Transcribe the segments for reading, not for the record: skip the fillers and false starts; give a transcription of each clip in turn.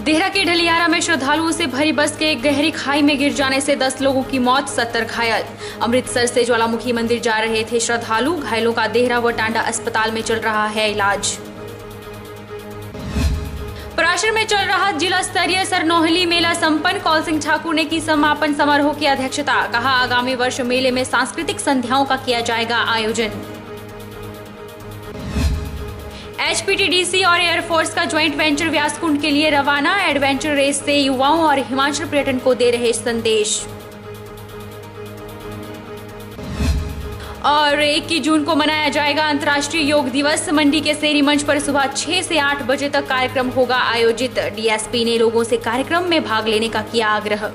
देहरा के ढलियारा में श्रद्धालुओं से भरी बस के गहरी खाई में गिर जाने से 10 लोगों की मौत, 70 घायल। अमृतसर से ज्वालामुखी मंदिर जा रहे थे श्रद्धालु, घायलों का देहरा व टांडा अस्पताल में चल रहा है इलाज। पराशर में चल रहा जिला स्तरीय सरनोहली मेला संपन्न, कौल सिंह ठाकुर ने की समापन समारोह की अध्यक्षता। कहा, आगामी वर्ष मेले में सांस्कृतिक संध्याओं का किया जाएगा आयोजन। HPTDC और एयरफोर्स का ज्वाइंट वेंचर व्यासकुंड के लिए रवाना, एडवेंचर रेस से युवाओं और हिमाचल पर्यटन को दे रहे संदेश। और 21 जून को मनाया जाएगा अंतर्राष्ट्रीय योग दिवस। मंडी के सेरी मंच पर सुबह 6 से 8 बजे तक कार्यक्रम होगा आयोजित। DSP ने लोगों से कार्यक्रम में भाग लेने का किया आग्रह।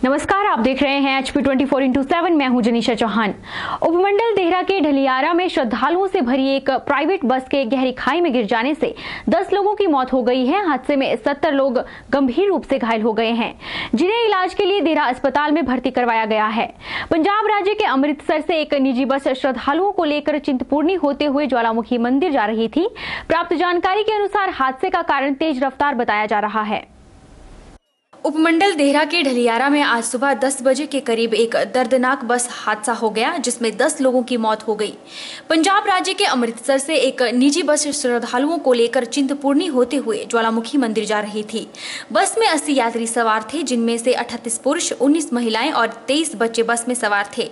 नमस्कार, आप देख रहे हैं HP 24x7। मैं हूं जनीशा चौहान। उपमंडल देहरा के ढलियारा में श्रद्धालुओं से भरी एक प्राइवेट बस के गहरी खाई में गिर जाने से 10 लोगों की मौत हो गई है। हादसे में 70 लोग गंभीर रूप से घायल हो गए हैं, जिन्हें इलाज के लिए देहरा अस्पताल में भर्ती करवाया गया है। पंजाब राज्य के अमृतसर से एक निजी बस श्रद्धालुओं को लेकर चिंतपूर्णी होते हुए ज्वालामुखी मंदिर जा रही थी। प्राप्त जानकारी के अनुसार हादसे का कारण तेज रफ्तार बताया जा रहा है। उपमंडल देहरा के ढलियारा में आज सुबह 10 बजे के करीब एक दर्दनाक बस हादसा हो गया, जिसमें 10 लोगों की मौत हो गई। पंजाब राज्य के अमृतसर से एक निजी बस श्रद्धालुओं को लेकर चिंतपूर्णी होते हुए ज्वालामुखी मंदिर जा रही थी। बस में 80 यात्री सवार थे, जिनमें से 38 पुरुष, 19 महिलाएं और 23 बच्चे बस में सवार थे।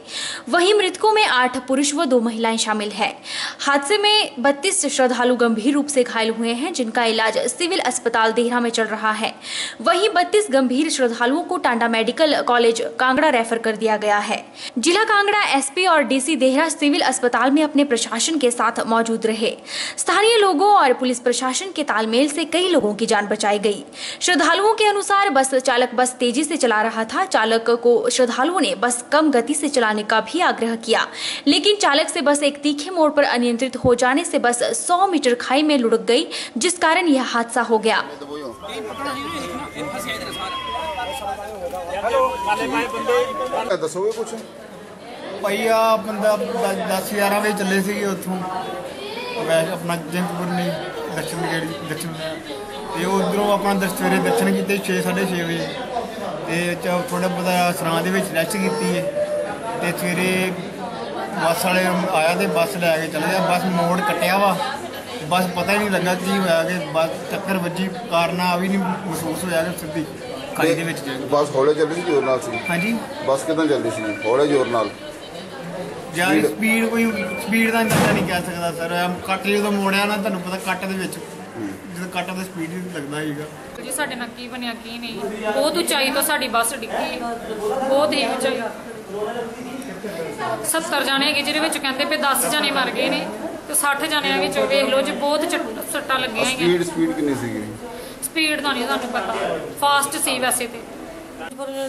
वहीं मृतकों में 8 पुरुष व 2 महिलाएं शामिल है। हादसे में 32 श्रद्धालु गंभीर रूप से घायल हुए हैं, जिनका इलाज सिविल अस्पताल देहरा में चल रहा है। वहीं 32 गंभीर श्रद्धालुओं को Tanda medical college Kangra refer कर दिया गया है। जिला कांगड़ा SP और DC देहरा सिविल अस्पताल में अपने प्रशासन के साथ मौजूद रहे। स्थानीय लोगों और पुलिस प्रशासन के तालमेल से कई लोगों की जान बचाई गई। श्रद्धालुओं के अनुसार बस चालक बस तेजी से चला रहा था। चालक को श्रद्धालुओं ने बस कम गति से चलाने का भी आग्रह किया, लेकिन चालक से बस एक तीखे मोड़ पर अनियंत्रित हो जाने से बस 100 मीटर खाई में लुढ़क गई, जिस कारण यह हादसा हो गया। दसोगे कुछ भाई आ बंदा 10-11 बजे चले थे उतों वैसे अपना चिंतपूर्णी दर्शन उधरों अपना सवेरे दर्शन किए 6-6:30 बजे तो थोड़ा बहुत सरां रेस्ट की सवेरे बस वाले आया तो बस लैके चले गया। बस मोड़ कटिया वा, बस पता ही नहीं लगा की होया कि बस टक्कर वजी, कारण आ भी नहीं महसूस होया कि सीधी खाई दे विच जाए। बस हौले चलदी जोर नाल सी? हाँ जी, बस कितना चलदी सी? हौले जोर नाल यार स्पीड कोई स्पीड का अंदाजा नहीं कह सकता सर। कट जो मोड़िया ना, तुहानू पता कट दे विच जो कट तो स्पीड ही लगता है जी। साडे नाल की बनिया की नहीं, बहुत ऊंचाई तो साडी बस डिग्गी, बहुत ही ऊंचाई। 70 जाने है, जिहदे विच कहंदे पे 10 जाने मर गए ने, तो 60 जाने विच वेख लो जी बहुत सट्टां लगियां हैं। स्पीड कितनी सी? स्पीड का नहीं सानू पता, फास्ट सी वैसे तो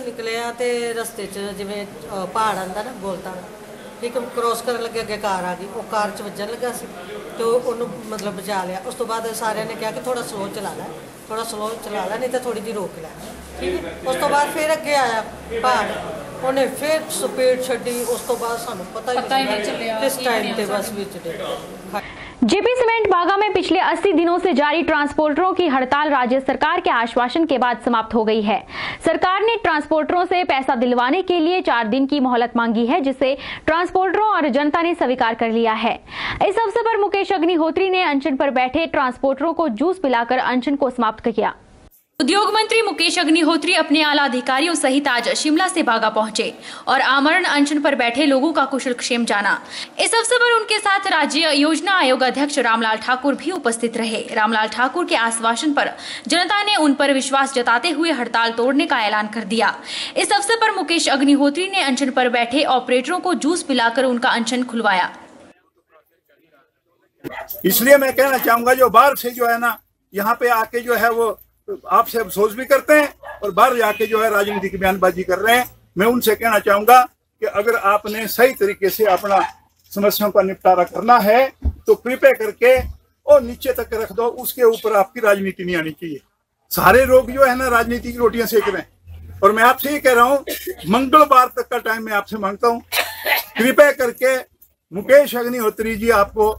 निकले तो रस्ते च जिवें पहाड़ आंदा ना बोलता, एक क्रॉस कर लगे अगे कार आ गई, वो कार च वजन लगा सी तो उन्होंने मतलब बचा लिया। उस तो बाद सारे ने कहा कि थोड़ा स्लो चला लै, थोड़ा स्लो चला लै, नहीं तो थोड़ी जी रोक लै, ठीक है। उस तो बाद फिर अगे आया पहाड़, उन्हें फिर स्पीड छड्डी। उस तो बाद सानू पता ही नहीं चलिया किस टाइम ते बस विच JP सीमेंट बागा में पिछले 80 दिनों से जारी ट्रांसपोर्टरों की हड़ताल राज्य सरकार के आश्वासन के बाद समाप्त हो गई है। सरकार ने ट्रांसपोर्टरों से पैसा दिलवाने के लिए 4 दिन की मोहलत मांगी है, जिसे ट्रांसपोर्टरों और जनता ने स्वीकार कर लिया है। इस अवसर पर मुकेश अग्निहोत्री ने अनशन पर बैठे ट्रांसपोर्टरों को जूस पिलाकर अनशन को समाप्त किया। उद्योग मंत्री मुकेश अग्निहोत्री अपने आला अधिकारियों सहित आज शिमला से बागा पहुंचे और आमरण अनशन पर बैठे लोगों का कुशल क्षेम जाना। इस अवसर पर उनके साथ राज्य योजना आयोग अध्यक्ष रामलाल ठाकुर भी उपस्थित रहे। रामलाल ठाकुर के आश्वासन पर जनता ने उन पर विश्वास जताते हुए हड़ताल तोड़ने का ऐलान कर दिया। इस अवसर पर मुकेश अग्निहोत्री ने अनशन पर बैठे ऑपरेटरों को जूस पिलाकर उनका अनशन खुलवाया। इसलिए मैं कहना चाहूंगा, जो बाहर से जो है ना यहाँ पे आके जो है वो आपसे अफसोस भी करते हैं और बाहर जाके जो है राजनीति की बयानबाजी कर रहे हैं, मैं उनसे कहना चाहूंगा कि अगर आपने सही तरीके से अपना समस्याओं का निपटारा करना है तो कृपया करके और नीचे तक रख दो, उसके ऊपर आपकी राजनीति नहीं आनी चाहिए। सारे लोग जो है ना राजनीति की रोटियां सेक रहे हैं और मैं आपसे ये कह रहा हूँ, मंगलवार तक का टाइम मैं आपसे मांगता हूँ। कृपया करके मुकेश अग्निहोत्री जी आपको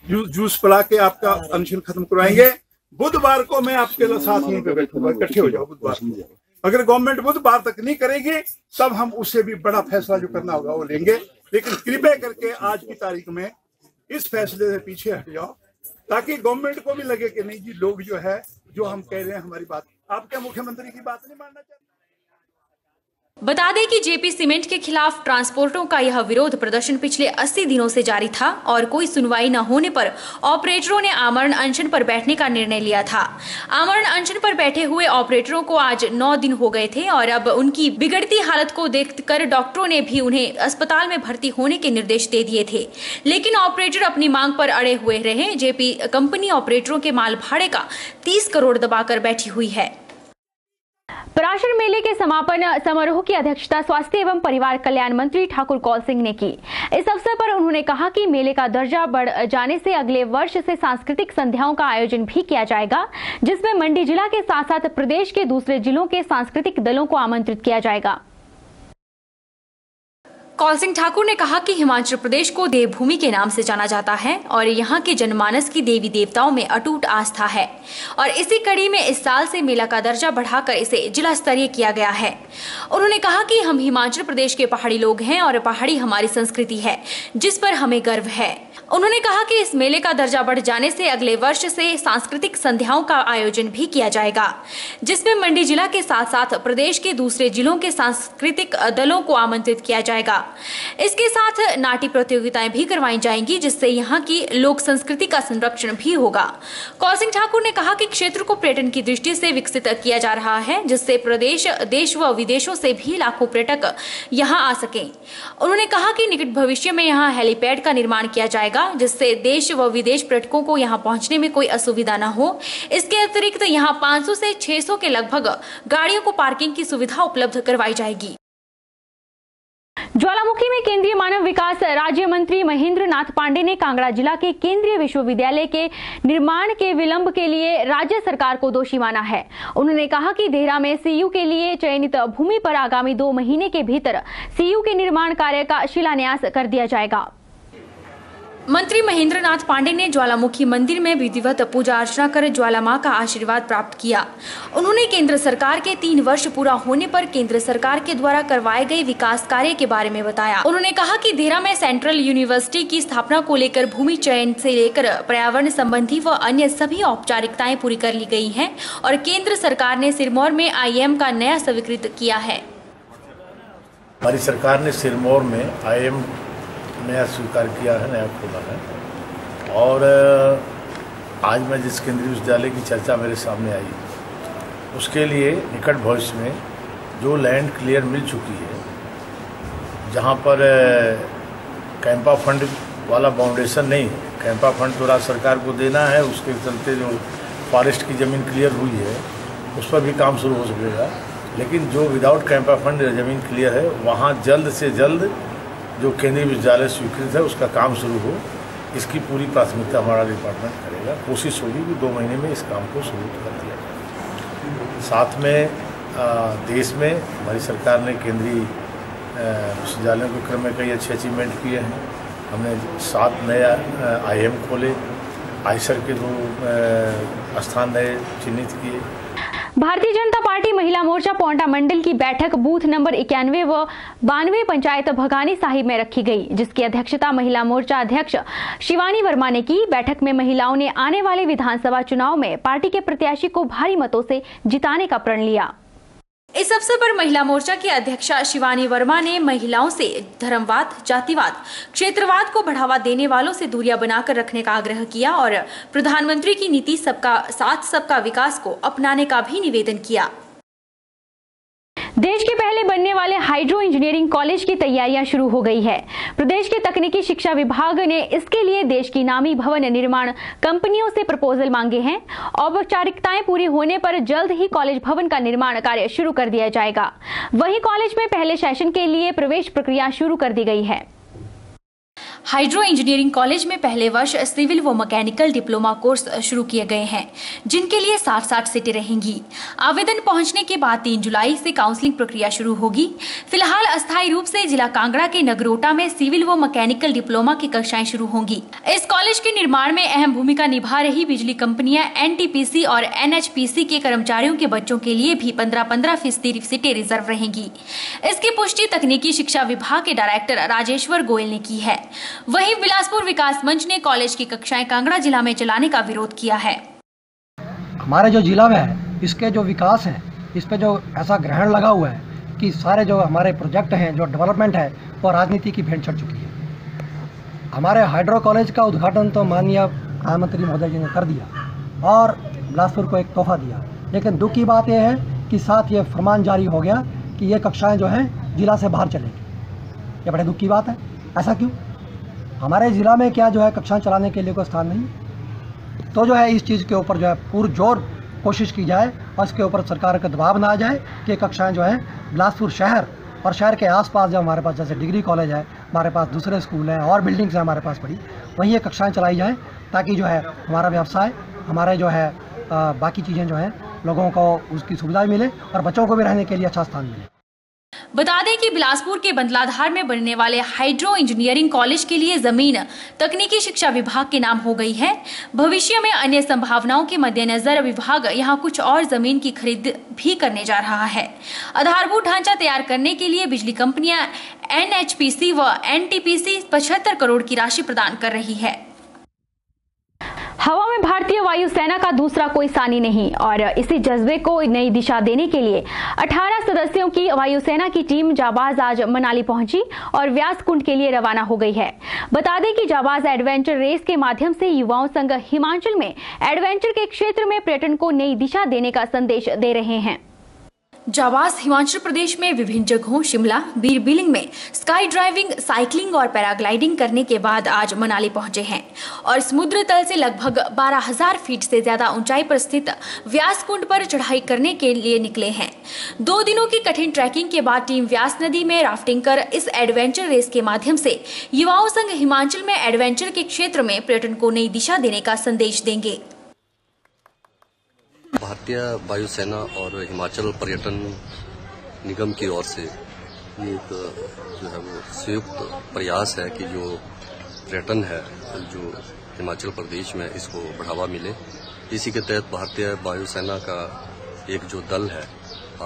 जूस पिला के आपका अनशन खत्म करवाएंगे। बुधवार को मैं आपके साथ यहीं पे बैठूंगा, इकट्ठे हो जाओ बुधवार को। अगर गवर्नमेंट बुधवार तक नहीं करेगी तब हम उससे भी बड़ा फैसला जो करना होगा वो लेंगे। लेकिन कृपया करके आज की तारीख में इस फैसले से पीछे हट जाओ, ताकि गवर्नमेंट को भी लगे कि नहीं जी, लोग जो है जो हम कह रहे हैं हमारी बात, आपके मुख्यमंत्री की बात नहीं मानना चाहते। बता दें कि जेपी सीमेंट के खिलाफ ट्रांसपोर्टरों का यह विरोध प्रदर्शन पिछले 80 दिनों से जारी था और कोई सुनवाई न होने पर ऑपरेटरों ने आमरण अनशन पर बैठने का निर्णय लिया था। आमरण अनशन पर बैठे हुए ऑपरेटरों को आज 9 दिन हो गए थे और अब उनकी बिगड़ती हालत को देखकर डॉक्टरों ने भी उन्हें अस्पताल में भर्ती होने के निर्देश दे दिए थे, लेकिन ऑपरेटर अपनी मांग पर अड़े हुए रहे। जेपी कंपनी ऑपरेटरों के माल भाड़े का 30 करोड़ दबाकर बैठी हुई है। पराशर मेले के समापन समारोह की अध्यक्षता स्वास्थ्य एवं परिवार कल्याण मंत्री ठाकुर कौल सिंह ने की। इस अवसर पर उन्होंने कहा कि मेले का दर्जा बढ़ जाने से अगले वर्ष से सांस्कृतिक संध्याओं का आयोजन भी किया जाएगा, जिसमें मंडी जिला के साथ साथ प्रदेश के दूसरे जिलों के सांस्कृतिक दलों को आमंत्रित किया जाएगा। कौल सिंह ठाकुर ने कहा कि हिमाचल प्रदेश को देवभूमि के नाम से जाना जाता है और यहाँ के जनमानस की देवी देवताओं में अटूट आस्था है और इसी कड़ी में इस साल से मेला का दर्जा बढ़ाकर इसे जिला स्तरीय किया गया है। उन्होंने कहा कि हम हिमाचल प्रदेश के पहाड़ी लोग हैं और पहाड़ी हमारी संस्कृति है जिस पर हमें गर्व है। उन्होंने कहा कि इस मेले का दर्जा बढ़ जाने से अगले वर्ष से सांस्कृतिक संध्याओं का आयोजन भी किया जाएगा, जिसमें मंडी जिला के साथ साथ प्रदेश के दूसरे जिलों के सांस्कृतिक दलों को आमंत्रित किया जाएगा। इसके साथ नाट्य प्रतियोगिताएं भी करवाई जाएंगी, जिससे यहाँ की लोक संस्कृति का संरक्षण भी होगा। कौल सिंह ठाकुर ने कहा कि क्षेत्र को पर्यटन की दृष्टि से विकसित किया जा रहा है, जिससे प्रदेश, देश व विदेशों से भी लाखों पर्यटक यहाँ आ सकें। उन्होंने कहा कि निकट भविष्य में यहाँ हेलीपैड का निर्माण किया जाएगा, जिससे देश व विदेश पर्यटकों को यहाँ पहुँचने में कोई असुविधा न हो। इसके अतिरिक्त यहाँ 500 से 600 के लगभग गाड़ियों को पार्किंग की सुविधा उपलब्ध करवाई जाएगी। ज्वालामुखी में केंद्रीय मानव विकास राज्य मंत्री महेंद्र नाथ पांडे ने कांगड़ा जिला के केंद्रीय विश्वविद्यालय के निर्माण के विलंब के लिए राज्य सरकार को दोषी माना है। उन्होंने कहा कि देहरा में सीयू के लिए चयनित भूमि पर आगामी 2 महीने के भीतर सीयू के निर्माण कार्य का शिलान्यास कर दिया जाएगा। मंत्री महेंद्र नाथ पांडे ने ज्वालामुखी मंदिर में विधिवत पूजा अर्चना कर ज्वाला मां का आशीर्वाद प्राप्त किया। उन्होंने केंद्र सरकार के 3 वर्ष पूरा होने पर केंद्र सरकार के द्वारा करवाए गए विकास कार्य के बारे में बताया। उन्होंने कहा कि देहरा में सेंट्रल यूनिवर्सिटी की स्थापना को लेकर भूमि चयन से लेकर पर्यावरण संबंधी व अन्य सभी औपचारिकताएं पूरी कर ली गई हैं और केंद्र सरकार ने सिरमौर में IIM का नया स्वीकृत किया है। हमारी सरकार ने सिरमौर में IIM नया स्वीकार किया है, नया खोला है। और आज मैं जिस केंद्रीय विश्वविद्यालय की चर्चा मेरे सामने आई, उसके लिए निकट भविष्य में जो लैंड क्लियर मिल चुकी है, जहां पर कैंपा फंड वाला बाउंडेशन नहीं, कैंपा फंड तो राज्य सरकार को देना है, उसके चलते जो फॉरेस्ट की ज़मीन क्लियर हुई है उस पर भी काम शुरू हो सकेगा। लेकिन जो विदाउट कैंपा फंड ज़मीन क्लियर है, वहाँ जल्द से जल्द जो केंद्रीय विश्वविद्यालय स्वीकृत है उसका काम शुरू हो, इसकी पूरी प्राथमिकता हमारा डिपार्टमेंट करेगा। कोशिश होगी कि 2 महीने में इस काम को शुरू कर दिया जाए। साथ में देश में हमारी सरकार ने केंद्रीय विश्वविद्यालयों के क्रम में कई अच्छे अचीवमेंट किए हैं। हमने 7 नए IIM खोले, आईसर के 2 स्थान नए चिन्हित किए। भारतीय जनता पार्टी महिला मोर्चा पोंटा मंडल की बैठक बूथ नंबर 91 व 92 पंचायत भगानी साहिब में रखी गई, जिसकी अध्यक्षता महिला मोर्चा अध्यक्ष शिवानी वर्मा ने की। बैठक में महिलाओं ने आने वाले विधानसभा चुनाव में पार्टी के प्रत्याशी को भारी मतों से जिताने का प्रण लिया। इस अवसर पर महिला मोर्चा की अध्यक्षा शिवानी वर्मा ने महिलाओं से धर्मवाद, जातिवाद, क्षेत्रवाद को बढ़ावा देने वालों से दूरियां बनाकर रखने का आग्रह किया और प्रधानमंत्री की नीति सबका साथ सबका विकास को अपनाने का भी निवेदन किया। देश के पहले बनने वाले हाइड्रो इंजीनियरिंग कॉलेज की तैयारियां शुरू हो गई है। प्रदेश के तकनीकी शिक्षा विभाग ने इसके लिए देश की नामी भवन निर्माण कंपनियों से प्रपोजल मांगे हैं। औपचारिकताएं पूरी होने पर जल्द ही कॉलेज भवन का निर्माण कार्य शुरू कर दिया जाएगा। वहीं कॉलेज में पहले सेशन के लिए प्रवेश प्रक्रिया शुरू कर दी गई है। हाइड्रो इंजीनियरिंग कॉलेज में पहले वर्ष सिविल व मैकेनिकल डिप्लोमा कोर्स शुरू किए गए हैं, जिनके लिए 60 सीटें रहेंगी। आवेदन पहुंचने के बाद 3 जुलाई से काउंसलिंग प्रक्रिया शुरू होगी। फिलहाल अस्थायी रूप से जिला कांगड़ा के नगरोटा में सिविल व मैकेनिकल डिप्लोमा की कक्षाएं शुरू होंगी। इस कॉलेज के निर्माण में अहम भूमिका निभा रही बिजली कंपनियां NTPC और NHPC के कर्मचारियों के बच्चों के लिए भी 15% सीटें रिजर्व रहेंगी। इसकी पुष्टि तकनीकी शिक्षा विभाग के डायरेक्टर राजेश्वर गोयल ने की है। वहीं बिलासपुर विकास मंच ने कॉलेज की कक्षाएं कांगड़ा जिला में चलाने का विरोध किया है। हमारे जो जिला में है, इसके जो विकास है, इस पे जो ऐसा ग्रहण लगा हुआ है कि सारे जो हमारे प्रोजेक्ट हैं, जो डेवलपमेंट है, वो राजनीति की भेंट चढ़ चुकी है। हमारे हाइड्रो कॉलेज का उद्घाटन तो माननीय प्रधानमंत्री महोदय जी ने कर दिया और बिलासपुर को एक तोहफा दिया, लेकिन दुख की बात यह है कि साथ ये फरमान जारी हो गया कि ये कक्षाएं जो हैं जिला से बाहर चलेंगी। ये बड़े दुख की बात है। ऐसा क्यों? हमारे ज़िला में क्या जो है कक्षाएं चलाने के लिए कोई स्थान नहीं? तो जो है इस चीज़ के ऊपर जो है पुरजोर कोशिश की जाए और इसके ऊपर सरकार का दबाव ना आ जाए कि कक्षाएं जो है बिलासपुर शहर और शहर के आसपास जो हमारे पास जैसे डिग्री कॉलेज है, हमारे पास दूसरे स्कूल हैं और बिल्डिंग्स हैं हमारे पास पड़ी, वहीं ये कक्षाएँ चलाई जाएँ ताकि जो है हमारा व्यवसाय, हमारे जो है बाकी चीज़ें जो हैं लोगों को उसकी सुविधा मिले और बच्चों को भी रहने के लिए अच्छा स्थान मिले। बता दें कि बिलासपुर के बंदलाधार में बनने वाले हाइड्रो इंजीनियरिंग कॉलेज के लिए जमीन तकनीकी शिक्षा विभाग के नाम हो गई है। भविष्य में अन्य संभावनाओं के मद्देनजर विभाग यहां कुछ और जमीन की खरीद भी करने जा रहा है। आधारभूत ढांचा तैयार करने के लिए बिजली कंपनियां NHPC व NTPC 75 करोड़ की राशि प्रदान कर रही है। हवा में भारतीय वायुसेना का दूसरा कोई सानी नहीं और इसी जज्बे को नई दिशा देने के लिए 18 सदस्यों की वायुसेना की टीम जाबाज आज मनाली पहुंची और व्यास कुंड के लिए रवाना हो गई है। बता दें कि जाबाज एडवेंचर रेस के माध्यम से युवाओं संग हिमाचल में एडवेंचर के क्षेत्र में पर्यटन को नई दिशा देने का संदेश दे रहे हैं। जाबाज हिमाचल प्रदेश में विभिन्न जगहों शिमला, बीर बिलिंग में स्काई ड्राइविंग, साइकिलिंग और पैराग्लाइडिंग करने के बाद आज मनाली पहुंचे हैं और समुद्र तल से लगभग 12,000 फीट से ज्यादा ऊंचाई पर स्थित व्यास कुंड पर चढ़ाई करने के लिए निकले हैं। 2 दिनों की कठिन ट्रैकिंग के बाद टीम व्यास नदी में राफ्टिंग कर इस एडवेंचर रेस के माध्यम से युवाओं संग हिमाचल में एडवेंचर के क्षेत्र में पर्यटन को नई दिशा देने का संदेश देंगे। भारतीय वायुसेना और हिमाचल पर्यटन निगम की ओर से ये एक जो है वो संयुक्त प्रयास है कि जो पर्यटन है जो हिमाचल प्रदेश में इसको बढ़ावा मिले। इसी के तहत भारतीय वायुसेना का एक जो दल है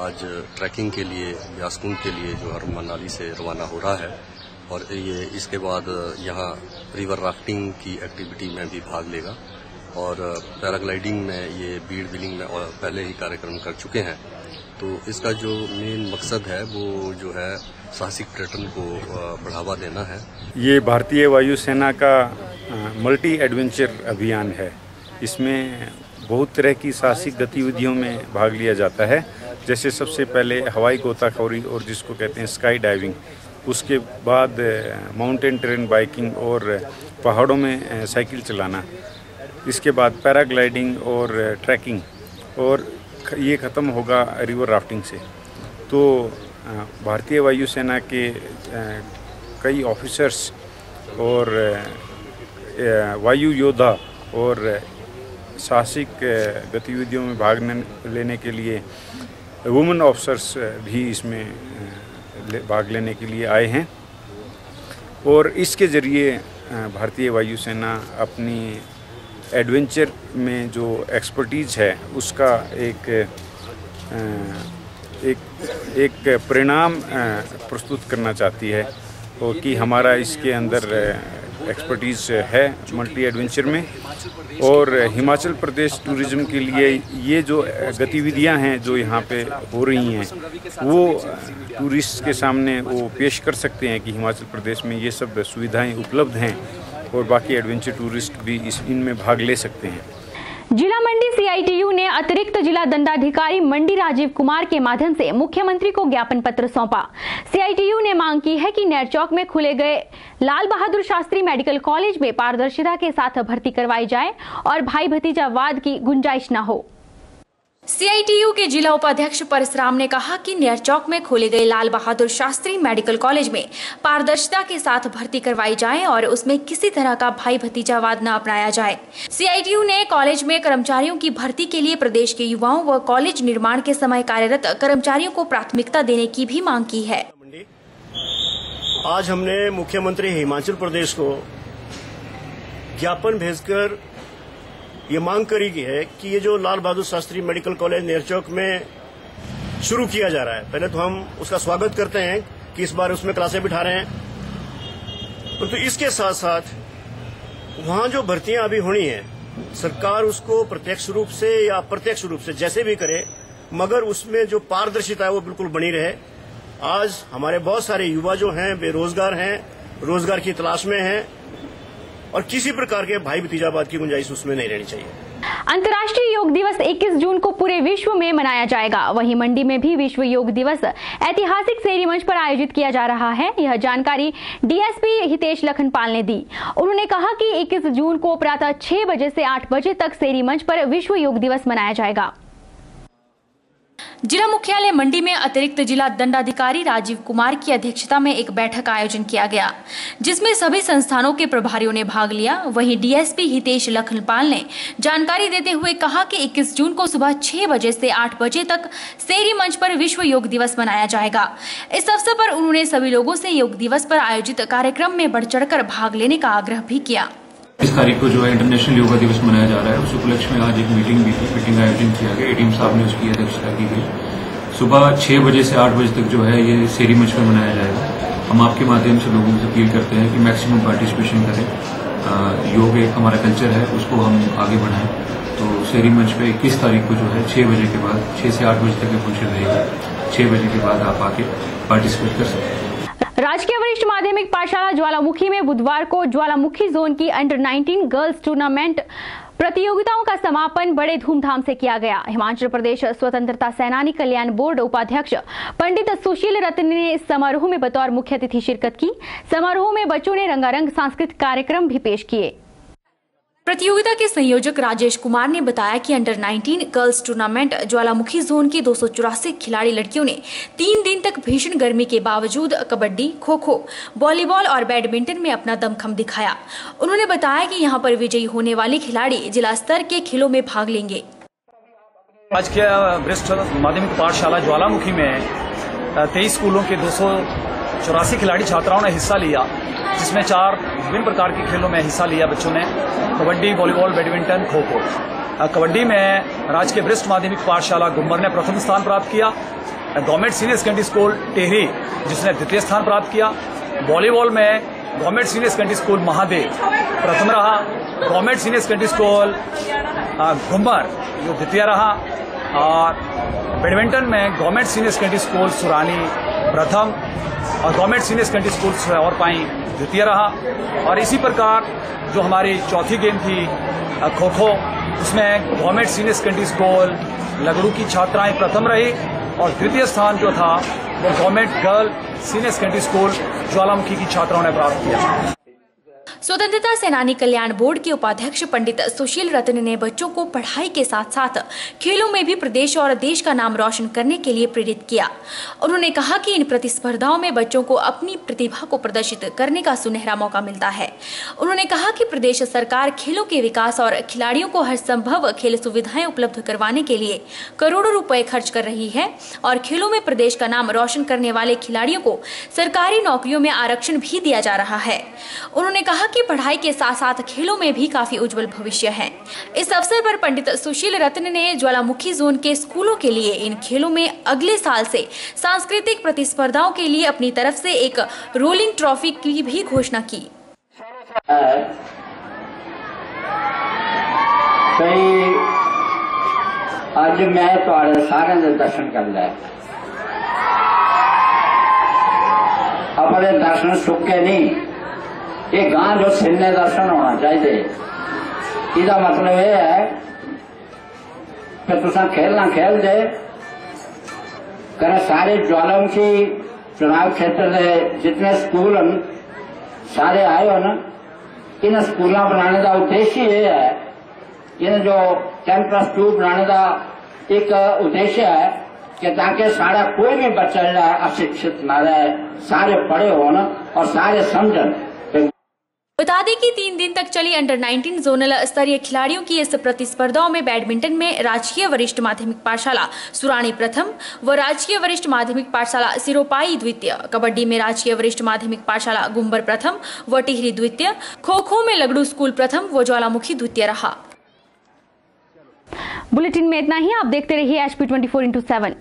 आज ट्रैकिंग के लिए व्यासकुंड के लिए जो है मनाली से रवाना हो रहा है और ये इसके बाद यहाँ रिवर राफ्टिंग की एक्टिविटी में भी भाग लेगा और पैराग्लाइडिंग में ये बीड़ बिलिंग में और पहले ही कार्यक्रम कर चुके हैं। तो इसका जो मेन मकसद है वो जो है साहसिक पर्यटन को बढ़ावा देना है। ये भारतीय वायुसेना का मल्टी एडवेंचर अभियान है। इसमें बहुत तरह की साहसिक गतिविधियों में भाग लिया जाता है, जैसे सबसे पहले हवाई गोताखोरी और जिसको कहते हैं स्काई डाइविंग, उसके बाद माउंटेन टेरेन बाइकिंग और पहाड़ों में साइकिल चलाना, इसके बाद पैराग्लाइडिंग और ट्रैकिंग और ये ख़त्म होगा रिवर राफ्टिंग से। तो भारतीय वायुसेना के कई ऑफिसर्स और वायु योद्धा और साहसिक गतिविधियों में भाग लेने के लिए वुमेन ऑफिसर्स भी इसमें भाग लेने के लिए आए हैं और इसके ज़रिए भारतीय वायुसेना अपनी एडवेंचर में जो एक्सपर्टीज़ है उसका एक परिणाम प्रस्तुत करना चाहती है और कि हमारा इसके अंदर एक्सपर्टीज़ है मल्टी एडवेंचर में। और हिमाचल प्रदेश टूरिज़्म के लिए ये जो गतिविधियां हैं जो यहाँ पे हो रही हैं वो टूरिस्ट के सामने वो पेश कर सकते हैं कि हिमाचल प्रदेश में ये सब सुविधाएं उपलब्ध हैं और बाकी एडवेंचर टूरिस्ट भी इनमें भाग ले सकते हैं। जिला मंडी CITU ने अतिरिक्त जिला दंडाधिकारी मंडी राजीव कुमार के माध्यम से मुख्यमंत्री को ज्ञापन पत्र सौंपा। CITU ने मांग की है कि नेरचौक में खुले गए लाल बहादुर शास्त्री मेडिकल कॉलेज में पारदर्शिता के साथ भर्ती करवाई जाए और भाई भतीजावाद की गुंजाइश न हो। CITU के जिला उपाध्यक्ष परशुराम ने कहा कि नेयर चौक में खोले गए लाल बहादुर शास्त्री मेडिकल कॉलेज में पारदर्शिता के साथ भर्ती करवाई जाए और उसमें किसी तरह का भाई भतीजावाद न अपनाया जाए। CITU ने कॉलेज में कर्मचारियों की भर्ती के लिए प्रदेश के युवाओं व कॉलेज निर्माण के समय कार्यरत कर्मचारियों को प्राथमिकता देने की भी मांग की है। आज हमने मुख्यमंत्री हिमाचल प्रदेश को ज्ञापन भेजकर ये मांग करी गई है कि ये जो Lal Bahadur Shastri medical college near चौक में शुरू किया जा रहा है, पहले तो हम उसका स्वागत करते हैं कि इस बार उसमें क्लासें बिठा रहे हैं, परंतु इसके साथ साथ वहां जो भर्तियां अभी होनी है सरकार उसको प्रत्यक्ष रूप से या अप्रत्यक्ष रूप से जैसे भी करे, मगर उसमें जो पारदर्शिता है वो बिल्कुल बनी रहे। आज हमारे बहुत सारे युवा जो हैं बेरोजगार हैं, रोजगार की तलाश में हैं और किसी प्रकार के भाई भतीजावाद की गुंजाइश उसमें नहीं रहनी चाहिए। अंतर्राष्ट्रीय योग दिवस 21 जून को पूरे विश्व में मनाया जाएगा। वहीं मंडी में भी विश्व योग दिवस ऐतिहासिक सेरी मंच पर आयोजित किया जा रहा है। यह जानकारी DSP हितेश लखनपाल ने दी। उन्होंने कहा कि 21 जून को प्रातः 6 बजे से 8 बजे तक सेरी मंच पर विश्व योग दिवस मनाया जाएगा। जिला मुख्यालय मंडी में अतिरिक्त जिला दंडाधिकारी राजीव कुमार की अध्यक्षता में एक बैठक का आयोजन किया गया, जिसमें सभी संस्थानों के प्रभारियों ने भाग लिया। वहीं DSP हितेश लखनपाल ने जानकारी देते हुए कहा कि 21 जून को सुबह 6 बजे से 8 बजे तक सेरी मंच पर विश्व योग दिवस मनाया जाएगा। इस अवसर पर उन्होंने सभी लोगों से योग दिवस पर आयोजित कार्यक्रम में बढ़ चढ़कर भाग लेने का आग्रह भी किया। इस तारीख को जो है इंटरनेशनल योगा दिवस मनाया जा रहा है, उस उपलक्ष्य में आज एक मीटिंग भी थी। मीटिंग का आयोजन किया गया, ADM साहब ने उसकी अध्यक्षता की गई। सुबह 6 बजे से 8 बजे तक जो है ये सेरी मंच में मनाया जाएगा। हम आपके माध्यम से लोगों से अपील करते हैं कि मैक्सिमम पार्टिसिपेशन करें। योग एक हमारा कल्चर है, उसको हम आगे बढ़ाएं। तो सेरी मंच पे 21 तारीख को जो है 6 बजे के बाद 6 से 8 बजे तक ये फंक्शन रहेगा। 6 बजे के बाद आप आके पार्टिसिपेट कर सकते हैं। राजकीय वरिष्ठ माध्यमिक पाठशाला ज्वालामुखी में बुधवार को ज्वालामुखी जोन की अंडर 19 गर्ल्स टूर्नामेंट प्रतियोगिताओं का समापन बड़े धूमधाम से किया गया। हिमाचल प्रदेश स्वतंत्रता सेनानी कल्याण बोर्ड उपाध्यक्ष पंडित सुशील रत्न ने इस समारोह में बतौर मुख्य अतिथि शिरकत की। समारोह में बच्चों ने रंगारंग सांस्कृतिक कार्यक्रम भी पेश किए। प्रतियोगिता के संयोजक राजेश कुमार ने बताया कि अंडर 19 गर्ल्स टूर्नामेंट ज्वालामुखी जोन की 284 खिलाड़ी लड़कियों ने 3 दिन तक भीषण गर्मी के बावजूद कबड्डी, खो-खो, वॉलीबॉल और बैडमिंटन में अपना दमखम दिखाया। उन्होंने बताया कि यहां पर विजयी होने वाले खिलाड़ी जिला स्तर के खेलों में भाग लेंगे। आज के वरिष्ठ माध्यमिक पाठशाला ज्वालामुखी में 23 स्कूलों के 284 खिलाड़ी छात्राओं ने हिस्सा लिया, जिसमें 4 विभिन्न प्रकार के खेलों में हिस्सा लिया बच्चों ने। Kabaddi, volleyball, badminton, kho kho. कबड्डी में राजकीय वरिष्ठ माध्यमिक पाठशाला गुम्बर ने प्रथम स्थान प्राप्त किया। Government senior secondary school Tehri जिसने द्वितीय स्थान प्राप्त किया। वॉलीबॉल में government senior secondary school Mahadev प्रथम रहा। Government senior secondary school Gumber जो द्वितीय रहा। और बैडमिंटन में गवर्नमेंट सीनियर सेकेंडरी स्कूल सुरानी प्रथम और गवर्नमेंट सीनियर सेकेंडरी स्कूल और पाई द्वितीय रहा। और इसी प्रकार जो हमारी चौथी गेम थी खो खो, उसमें गवर्नमेंट सीनियर सेकेंडरी स्कूल लगड़ू की छात्राएं प्रथम रही और द्वितीय स्थान जो था वो government girl senior secondary school ज्वालामुखी की छात्राओं ने प्राप्त किया। स्वतंत्रता सेनानी कल्याण बोर्ड के उपाध्यक्ष पंडित सुशील रत्न ने बच्चों को पढ़ाई के साथ साथ खेलों में भी प्रदेश और देश का नाम रोशन करने के लिए प्रेरित किया। उन्होंने कहा कि इन प्रतिस्पर्धाओं में बच्चों को अपनी प्रतिभा को प्रदर्शित करने का सुनहरा मौका मिलता है। उन्होंने कहा कि प्रदेश सरकार खेलों के विकास और खिलाड़ियों को हर संभव खेल सुविधाएं उपलब्ध करवाने के लिए करोड़ों रुपए खर्च कर रही है और खेलों में प्रदेश का नाम रोशन करने वाले खिलाड़ियों को सरकारी नौकरियों में आरक्षण भी दिया जा रहा है। उन्होंने कहा कि पढ़ाई के साथ साथ खेलों में भी काफी उज्जवल भविष्य है। इस अवसर पर पंडित सुशील रत्न ने ज्वालामुखी जोन के स्कूलों के लिए इन खेलों में अगले साल से सांस्कृतिक प्रतिस्पर्धाओं के लिए अपनी तरफ से एक रोलिंग ट्रॉफी की भी घोषणा की। आज मैं तुहाडे सारे दे दर्शन कर लिया। अपने दर्शन सुखे नहीं, ये गांव जो सिरने दर्शन होना चाहिए। इसका मतलब यह है कि तुसा खेलना खेल दे कर सारे ज्वालामुखी चुनाव क्षेत्र के जितने स्कूल सारे आए हो ना, इन स्कूलों बनाने का उद्देश्य ये है, इन जो कैंपस 2 बनाने का एक उद्देश्य है कि ताकि सारा कोई भी बच्चा अशिक्षित न रहे, सारे पढ़े होना और सारे समझन। बता दें कि 3 दिन तक चली अंडर 19 जोनल स्तरीय खिलाड़ियों की इस प्रतिस्पर्धाओं में बैडमिंटन में राजकीय वरिष्ठ माध्यमिक पाठशाला सुरानी प्रथम व राजकीय वरिष्ठ माध्यमिक पाठशाला सिरोपाई द्वितीय, कबड्डी में राजकीय वरिष्ठ माध्यमिक पाठशाला गुम्बर प्रथम व टिहरी द्वितीय, खो खो में लगड़ू स्कूल प्रथम व ज्वालामुखी द्वितीय रहा। बुलेटिन में इतना ही। आप देखते रहिए HP 24/7।